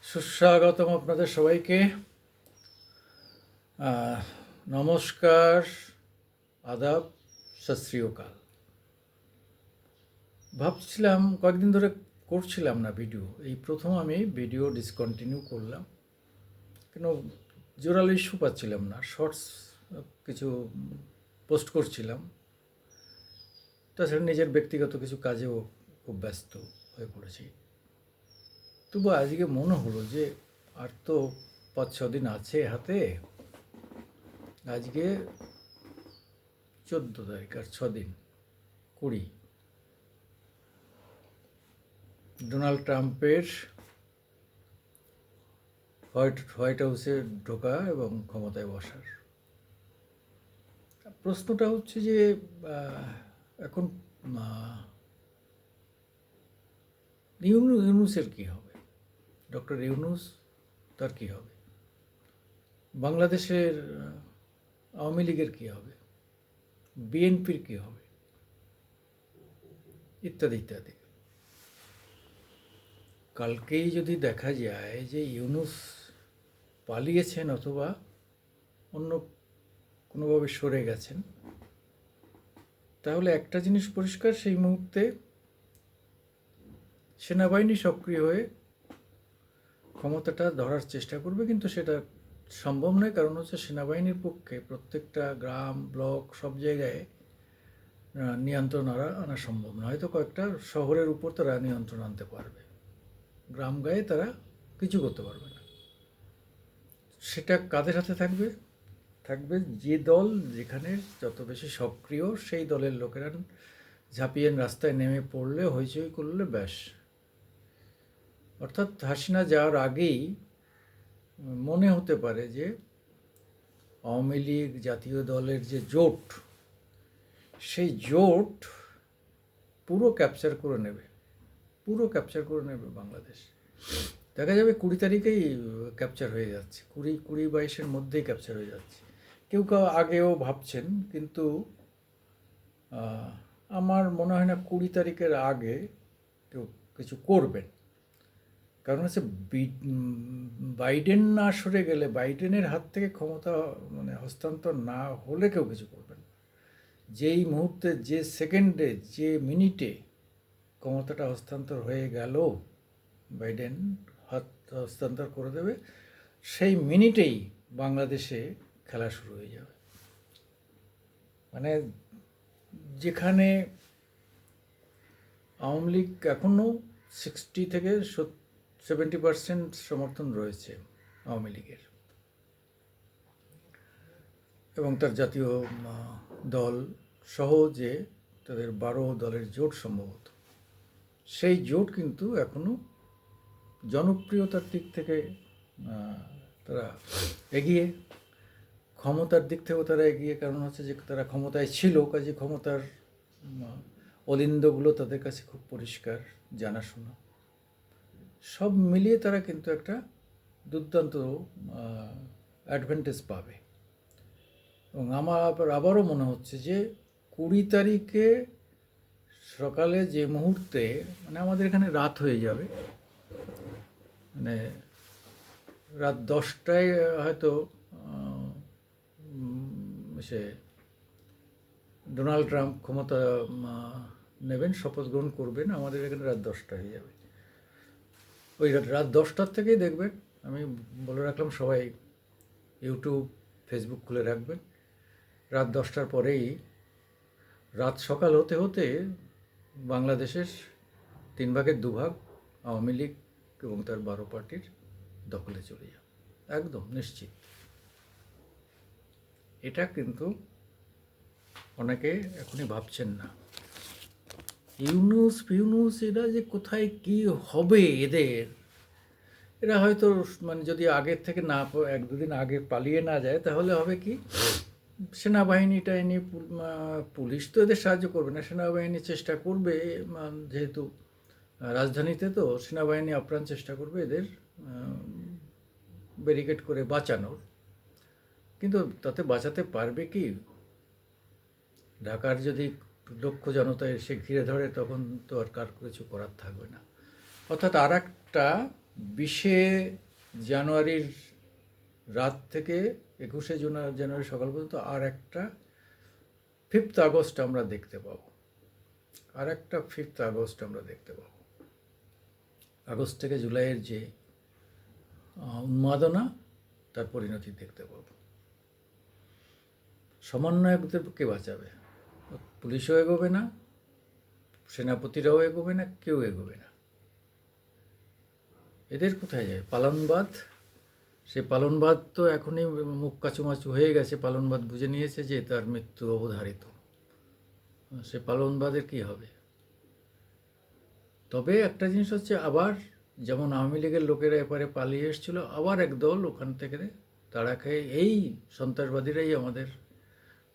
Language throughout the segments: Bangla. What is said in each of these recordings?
সুস্বাগতম আপনাদের সবাইকে। নমস্কার, আদাব, সত শ্রী অকাল। ভাবছিলাম কয়েকদিন ধরে করছিলাম না ভিডিও, এই প্রথম আমি ভিডিও ডিসকন্টিনিউ করলাম। কেন, জোরালো ইস্যু পাচ্ছিলাম না। শর্টস কিছু পোস্ট করছিলাম, তাছাড়া নিজের ব্যক্তিগত কিছু কাজেও খুব ব্যস্ত হয়ে পড়েছি। তবু আজকে মনে হলো যে আর তো 5-6 দিন আছে হাতে। আজকে 14 তারিখ, আর 6 দিন, 20। ডোনাল্ড ট্রাম্পের হোয়াইট হাউসে ঢোকা এবং ক্ষমতায় বসার প্রশ্নটা হচ্ছে যে এখন ইউনুসের কী হবে, ডক্টর ইউনুস, তার কী হবে, বাংলাদেশের আওয়ামী লীগের কী হবে, বিএনপির কী হবে, ইত্যাদি ইত্যাদি। কালকেই যদি দেখা যায় যে ইউনুস পালিয়েছেন অথবা অন্য কোনোভাবে সরে গেছেন, তাহলে একটা জিনিস পরিষ্কার, সেই মুহূর্তে সেনাবাহিনী সক্রিয় হয়ে ক্ষমতাটা ধরার চেষ্টা করবে, কিন্তু সেটা সম্ভব নয়। কারণ হচ্ছে সেনাবাহিনীর পক্ষে প্রত্যেকটা গ্রাম, ব্লক, সব জায়গায় নিয়ন্ত্রণ আনা সম্ভব নয়। হয়তো কয়েকটা শহরের উপর তারা নিয়ন্ত্রণ আনতে পারবে, গ্রাম গায়ে তারা কিছু করতে পারবে না। সেটা কাদের হাতে থাকবে? থাকবে যে দল যেখানে যত বেশি সক্রিয়, সেই দলের লোকেরা ঝাঁপিয়ে রাস্তায় নেমে পড়লে, হইচই করলে ব্যাস। অর্থাৎ হাসিনা যাওয়ার আগেই মনে হতে পারে যে আওয়ামী লীগ, জাতীয় দলের যে জোট, সেই জোট পুরো ক্যাপচার করে নেবে বাংলাদেশ। দেখা যাবে 20 তারিখেই ক্যাপচার হয়ে যাচ্ছে, 20-22-এর মধ্যেই ক্যাপচার হয়ে যাচ্ছে। কেউ আগেও ভাবছেন, কিন্তু আমার মনে হয় না 20 তারিখের আগে কেউ কিছু করবেন। কারণ হচ্ছে বাইডেন না সরে গেলে, বাইডেনের হাত থেকে ক্ষমতা হস্তান্তর না হলে কেউ কিছু করবেন। যেই মুহূর্তে, যে সেকেন্ডে, যে মিনিটে ক্ষমতাটা হস্তান্তর হয়ে গেল, বাইডেন হস্তান্তর করে দেবে, সেই মিনিটেই বাংলাদেশে খেলা শুরু হয়ে যাবে। যেখানে আওয়ামী লীগ এখনও 60-70% সমর্থন রয়েছে আওয়ামী লীগের, এবং তার জাতীয় দল সহ যে তাদের 12 দলের জোট সম্ভবত, সেই জোট কিন্তু এখনও জনপ্রিয়তার দিক থেকে তারা এগিয়ে, ক্ষমতার দিক থেকেও তারা এগিয়ে। কারণ হচ্ছে যে তারা ক্ষমতায় ছিল, কাজে ক্ষমতার অলিন্দগুলো তাদের কাছে খুব পরিষ্কার, জানাশোনা। সব মিলিয়ে তারা কিন্তু একটা দুর্দান্ত অ্যাডভান্টেজ পাবে। এবং আমার আবারও মনে হচ্ছে যে 20 তারিখে সকালে যে মুহূর্তে, আমাদের এখানে রাত হয়ে যাবে, রাত 10টায় হয়তো সে ডোনাল্ড ট্রাম্প ক্ষমতা নেবেন, শপথ গ্রহণ করবেন। আমাদের এখানে রাত 10টা হয়ে যাবে। ওই রাত 10টার থেকেই দেখবেন, আমি বলে রাখলাম, সবাই ইউটিউব, ফেসবুক খুলে রাখবেন। রাত 10টার পরেই, রাত সকাল হতে হতে বাংলাদেশের 3/2 আওয়ামী লীগ এবং তার 12 পার্টির দখলে চলে যাবে, একদম নিশ্চিত। এটা কিন্তু অনেকে এখনই ভাবছেন না। ইউনুস এরা যে কোথায় কি হবে এদের, এরা হয়তো যদি আগের থেকে না, 1-2 দিন আগে পালিয়ে না যায়, তাহলে হবে কি, সেনাবাহিনীটা এনে, পুলিশ তো এদের সাহায্য করবে না, সেনাবাহিনী চেষ্টা করবে, যেহেতু রাজধানীতে, তো সেনাবাহিনী আপ্রাণ চেষ্টা করবে এদের ব্যারিকেড করে বাঁচানোর। কিন্তু তাতে বাঁচাতে পারবে কি? ঢাকার যদি লক্ষ জনতা এসে ঘিরে ধরে, তখন তো আর কার কিছু করার থাকবে না। অর্থাৎ আর একটা 20 জানুয়ারির রাত থেকে 21 জানুয়ারি সকাল পর্যন্ত আর একটা 5 আগস্ট আমরা দেখতে পাবো। আর একটা 5 আগস্ট আমরা দেখতে পাবো। আগস্ট থেকে জুলাইয়ের যে উন্মাদনা, তার পরিণতি দেখতে পাবো। সমন্বয়কদের কে বাঁচাবে? পুলিশও এগোবে না, সেনাপতিরাও এগোবে না, কেউ এগোবে না। এদের কোথায় যায়? পালনবাদ। সে পালনবাদ তো এখনই মুখ কাচুমাচু হয়ে গেছে। পালনবাদ বুঝে নিয়েছে যে তার মৃত্যু অবধারিত। সে পালনবাদের কি হবে? তবে একটা জিনিস হচ্ছে, আবার যেমন আওয়ামী লীগের লোকেরা এপারে পালিয়ে এসেছিল, আবার একদল ওখান থেকে তাড়া খেয়ে এই সন্ত্রাসবাদীরাই আমাদের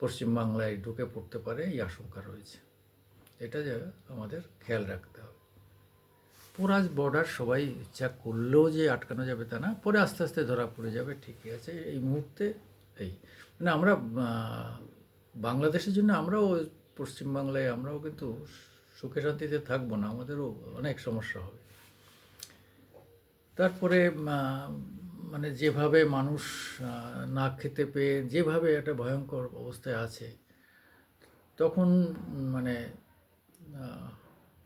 পশ্চিমবাংলায় ঢুকে পড়তে পারে, এই আশঙ্কা রয়েছে। এটা আমাদের খেয়াল রাখতে হবে। পোরাজ বর্ডার সবাই ইচ্ছা করলেও যে আটকানো যাবে তা না, পরে আস্তে আস্তে ধরা পড়ে যাবে, ঠিকই আছে। এই মুহূর্তে এই মানে আমরা বাংলাদেশের জন্য আমরাও পশ্চিমবাংলায় আমরাও কিন্তু সুখে শান্তিতে থাকবো না, আমাদেরও অনেক সমস্যা হবে। তারপরে মানে যেভাবে মানুষ না খেতে পেয়ে যেভাবে একটা ভয়ঙ্কর অবস্থায় আছে, তখন মানে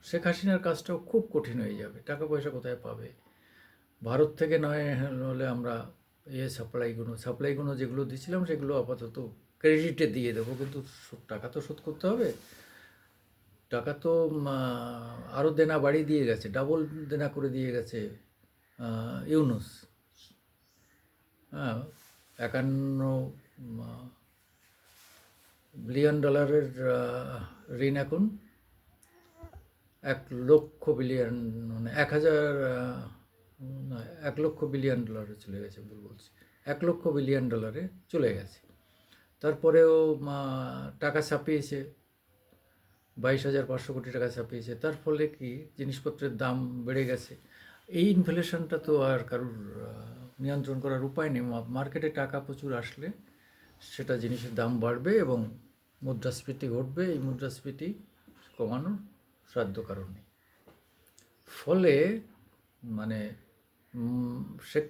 শেখ হাসিনার কাজটাও খুব কঠিন হয়ে যাবে। টাকা পয়সা কোথায় পাবে? ভারত থেকে নয় হলে আমরা সাপ্লাইগুলো যেগুলো দিচ্ছিলাম সেগুলো আপাতত ক্রেডিটে দিয়ে দেবো, কিন্তু টাকা তো শোধ করতে হবে। টাকা তো আরও দেনা বাড়িয়ে দিয়ে গেছে, ডাবল দেনা করে দিয়ে গেছে ইউনুস। হ্যাঁ, 51 বিলিয়ন ডলারের ঋণ এখন 1,00,000 বিলিয়ন, মানে 1,00,000 বিলিয়ন চলে গেছে, ভুল বলছি, 1,00,000 বিলিয়ন ডলারে চলে গেছে। তারপরেও টাকা ছাপিয়েছে, 22,500 কোটি টাকা ছাপিয়েছে। তার ফলে কি জিনিসপত্রের দাম বেড়ে গেছে। এই ইনফ্লেশনটা তো আর কারুর নিয়ন্ত্রণ করার উপায় নেই। মার্কেটে টাকা প্রচুর আসলে সেটা জিনিসের দাম বাড়বে এবং মুদ্রাস্ফীতি ঘটবে। এই মুদ্রাস্ফীতি কমানোর সাধ্য কারণ নেই। ফলে মানে শেখ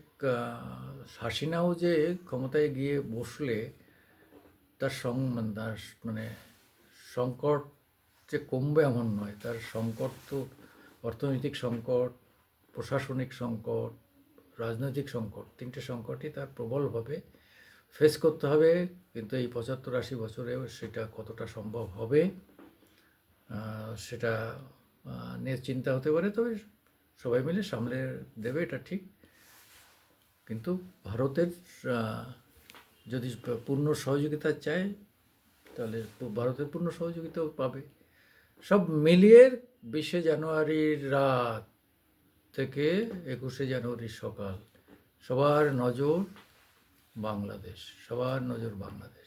হাসিনাও যে ক্ষমতায় গিয়ে বসলে তার মানে সংকট যে কমবে এমন নয়। তার সংকট তো অর্থনৈতিক সংকট, প্রশাসনিক সংকট, রাজনৈতিক সংকট, 3টে সংকটই তার প্রবলভাবে ফেস করতে হবে। কিন্তু এই 75-80 বছরেও সেটা কতটা সম্ভব হবে সেটা নিয়ে চিন্তা হতে পারে। তবে সবাই মিলে সামলে দেবে, এটা ঠিক। কিন্তু ভারতের যদি পূর্ণ সহযোগিতা চায় তাহলে ভারতের পূর্ণ সহযোগিতাও পাবে। সব মিলিয়ে 20 জানুয়ারির রাত থেকে 21 জানুয়ারির সকাল সবার নজর বাংলাদেশ, সবার নজর বাংলাদেশ।